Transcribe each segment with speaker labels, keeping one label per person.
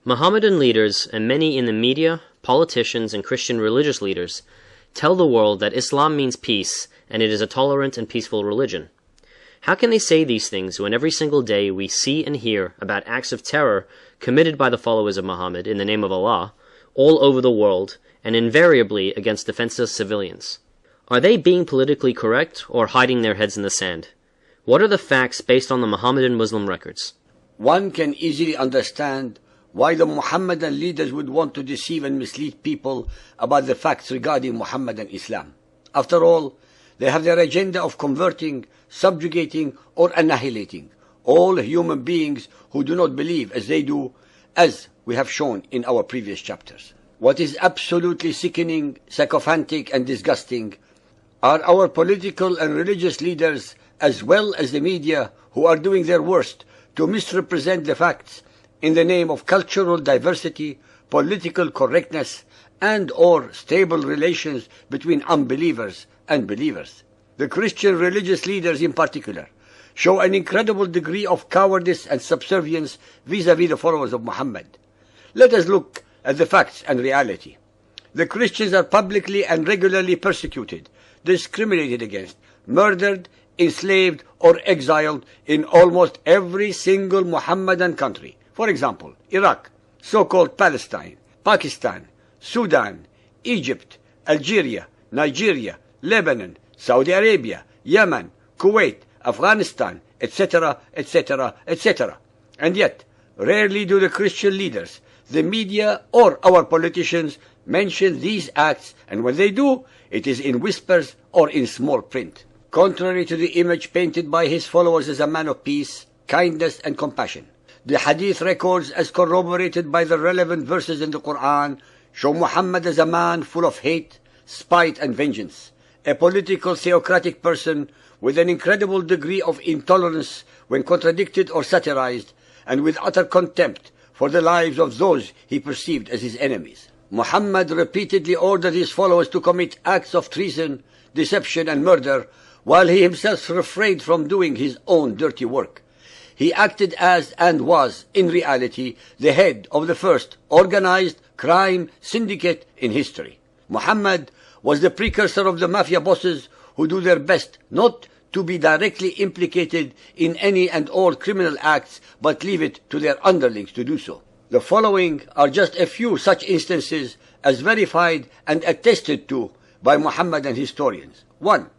Speaker 1: Mohammedan leaders and many in the media, politicians, and Christian religious leaders tell the world that Islam means peace and it is a tolerant and peaceful religion. How can they say these things when every single day we see and hear about acts of terror committed by the followers of Muhammad in the name of Allah all over the world and invariably against defenseless civilians? Are they being politically correct or hiding their heads in the sand? What are the facts based on the Mohammedan Muslim records?
Speaker 2: One can easily understand why the Mohammedan leaders would want to deceive and mislead people about the facts regarding Muhammad and Islam. After all, they have their agenda of converting, subjugating, or annihilating all human beings who do not believe as they do, as we have shown in our previous chapters. What is absolutely sickening, sycophantic, and disgusting are our political and religious leaders, as well as the media, who are doing their worst to misrepresent the facts in the name of cultural diversity, political correctness, and or stable relations between unbelievers and believers. The Christian religious leaders in particular show an incredible degree of cowardice and subservience vis-à-vis the followers of Muhammad. Let us look at the facts and reality. The Christians are publicly and regularly persecuted, discriminated against, murdered, enslaved, or exiled in almost every single Muhammadan country. For example, Iraq, so-called Palestine, Pakistan, Sudan, Egypt, Algeria, Nigeria, Lebanon, Saudi Arabia, Yemen, Kuwait, Afghanistan, etc., etc., etc. And yet, rarely do the Christian leaders, the media, or our politicians mention these acts, and when they do, it is in whispers or in small print. Contrary to the image painted by his followers as a man of peace, kindness, and compassion, the hadith records, as corroborated by the relevant verses in the Quran, show Muhammad as a man full of hate, spite, and vengeance, a political theocratic person with an incredible degree of intolerance when contradicted or satirized, and with utter contempt for the lives of those he perceived as his enemies. Muhammad repeatedly ordered his followers to commit acts of treason, deception, and murder, while he himself refrained from doing his own dirty work. He acted as and was, in reality, the head of the first organized crime syndicate in history. Muhammad was the precursor of the mafia bosses who do their best not to be directly implicated in any and all criminal acts, but leave it to their underlings to do so. The following are just a few such instances as verified and attested to by Muhammadan historians. 1.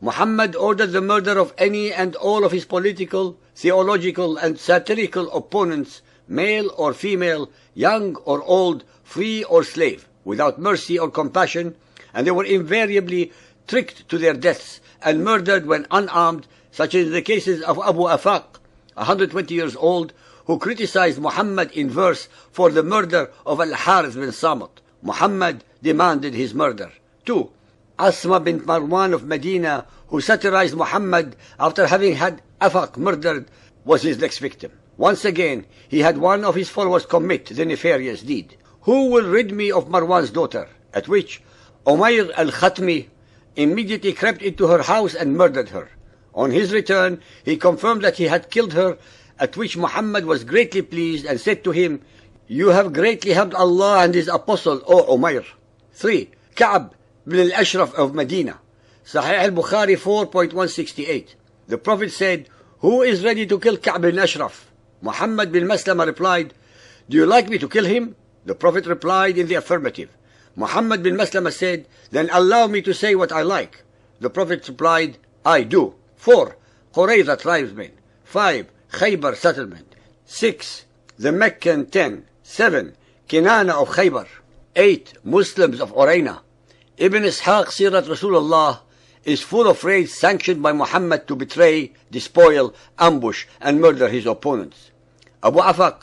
Speaker 2: Muhammad ordered the murder of any and all of his political, theological, and satirical opponents, male or female, young or old, free or slave, without mercy or compassion, and they were invariably tricked to their deaths and murdered when unarmed, such as the cases of Abu Afaq, 120 years old, who criticized Muhammad in verse for the murder of Al-Harith bin Samit. Muhammad demanded his murder. 2. Asma bint Marwan of Medina, who satirized Muhammad after having had Afaq murdered, was his next victim. Once again, he had one of his followers commit the nefarious deed. Who will rid me of Marwan's daughter? At which Umayr al-Khatmi immediately crept into her house and murdered her. On his return, he confirmed that he had killed her, at which Muhammad was greatly pleased and said to him, "You have greatly helped Allah and His Apostle, O Umayr." 3. Ka'b bin al-Ashraf of Medina. Sahih al-Bukhari 4.168. The Prophet said, "Who is ready to kill Ka'b bin al-Ashraf?" Muhammad bin Maslama replied, "Do you like me to kill him?" The Prophet replied in the affirmative. Muhammad bin Maslama said, "Then allow me to say what I like." The Prophet replied, "I do." 4. Qurayza tribesmen. 5. Khaybar settlement. 6. The Meccan 10. 7. Kinana of Khaybar. 8. Muslims of Urayna. Ibn Ishaq Sirat Rasulullah is full of raids sanctioned by Muhammad to betray, despoil, ambush, and murder his opponents. Abu Afaq,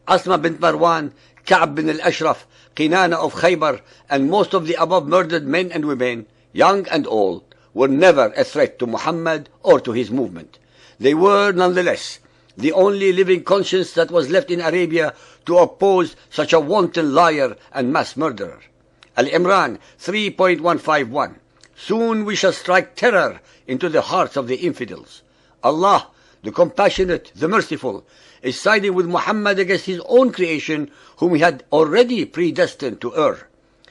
Speaker 2: Asma bint Marwan, Ka'b bin al-Ashraf, Kinana of Khaybar, and most of the above murdered men and women, young and old, were never a threat to Muhammad or to his movement. They were, nonetheless, the only living conscience that was left in Arabia to oppose such a wanton liar and mass murderer. Al-Imran 3.151. Soon we shall strike terror into the hearts of the infidels. Allah the compassionate, the merciful, is siding with Muhammad against his own creation, whom he had already predestined to err.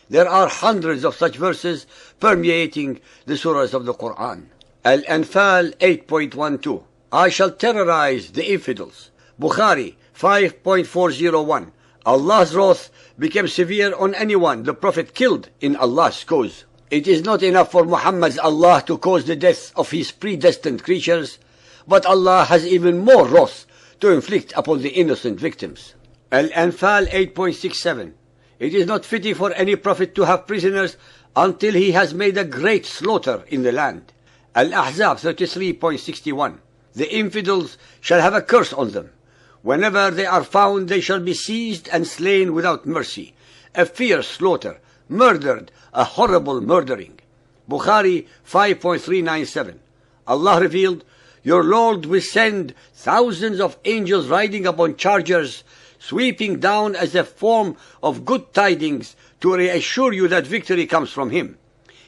Speaker 2: There are hundreds of such verses permeating the surahs of the Quran. Al-Anfal 8.12, I shall terrorize the infidels. Bukhari 5.401, Allah's wrath became severe on anyone the Prophet killed in Allah's cause. It is not enough for Muhammad's Allah to cause the death of his predestined creatures, but Allah has even more wrath to inflict upon the innocent victims. Al-Anfal 8.67, it is not fitting for any prophet to have prisoners until he has made a great slaughter in the land. Al-Ahzab 33.61, the infidels shall have a curse on them. Whenever they are found, they shall be seized and slain without mercy. A fierce slaughter, murdered, a horrible murdering. Bukhari 5.397, Allah revealed, your Lord will send thousands of angels riding upon chargers, sweeping down as a form of good tidings to reassure you that victory comes from Him.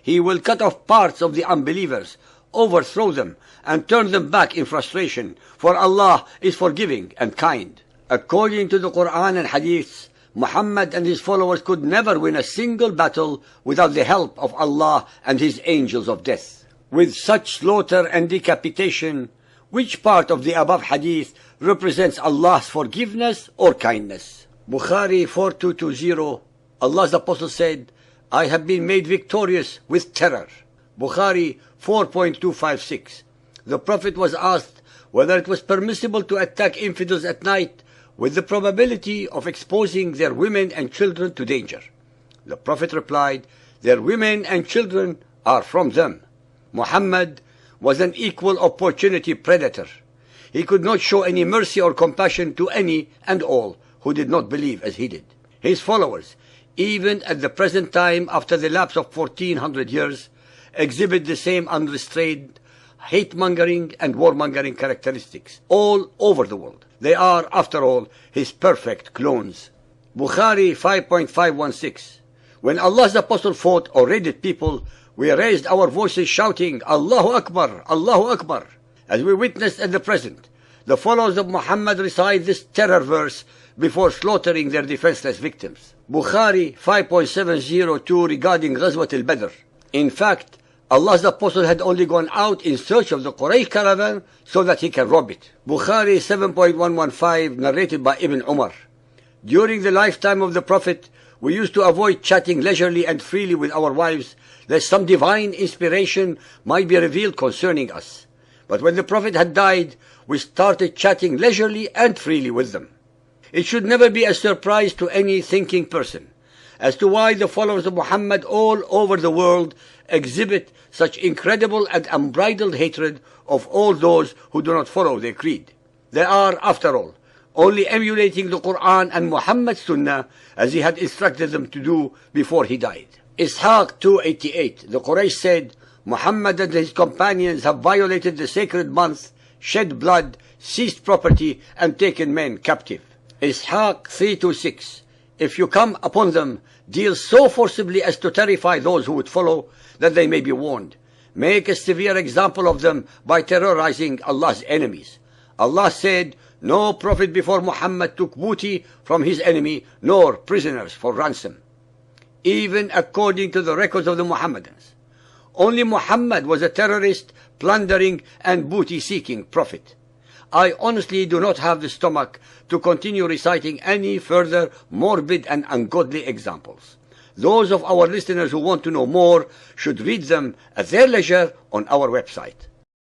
Speaker 2: He will cut off parts of the unbelievers, overthrow them, and turn them back in frustration, for Allah is forgiving and kind. According to the Quran and Hadith, Muhammad and his followers could never win a single battle without the help of Allah and His angels of death. With such slaughter and decapitation, which part of the above hadith represents Allah's forgiveness or kindness? Bukhari 4220, Allah's Apostle said, I have been made victorious with terror. Bukhari 4.256, the Prophet was asked whether it was permissible to attack infidels at night with the probability of exposing their women and children to danger. The Prophet replied, their women and children are from them. Muhammad was an equal opportunity predator. He could not show any mercy or compassion to any and all who did not believe as he did. His followers, even at the present time after the lapse of 1400 years, exhibit the same unrestrained hate-mongering and war-mongering characteristics all over the world. They are, after all, his perfect clones. Bukhari 5.516, when Allah's Apostle fought or raided people, we raised our voices shouting, Allahu Akbar, Allahu Akbar. As we witnessed at the present, the followers of Muhammad recite this terror verse before slaughtering their defenseless victims. Bukhari 5.702 regarding Ghazwat al-Badr. In fact, Allah's Apostle had only gone out in search of the Quraysh caravan so that he can rob it. Bukhari 7.115 narrated by Ibn Umar. During the lifetime of the Prophet, we used to avoid chatting leisurely and freely with our wives, lest some divine inspiration might be revealed concerning us. But when the Prophet had died, we started chatting leisurely and freely with them. It should never be a surprise to any thinking person as to why the followers of Muhammad all over the world exhibit such incredible and unbridled hatred of all those who do not follow their creed. They are, after all, only emulating the Quran and Muhammad's Sunnah as he had instructed them to do before he died. Ishaq 288, the Quraysh said, Muhammad and his companions have violated the sacred month, shed blood, seized property, and taken men captive. Ishaq 326, if you come upon them, deal so forcibly as to terrify those who would follow, that they may be warned. Make a severe example of them by terrorizing Allah's enemies. Allah said, no prophet before Muhammad took booty from his enemy, nor prisoners for ransom. Even according to the records of the Muhammadans, only Muhammad was a terrorist, plundering, and booty-seeking prophet. I honestly do not have the stomach to continue reciting any further morbid and ungodly examples. Those of our listeners who want to know more should read them at their leisure on our website.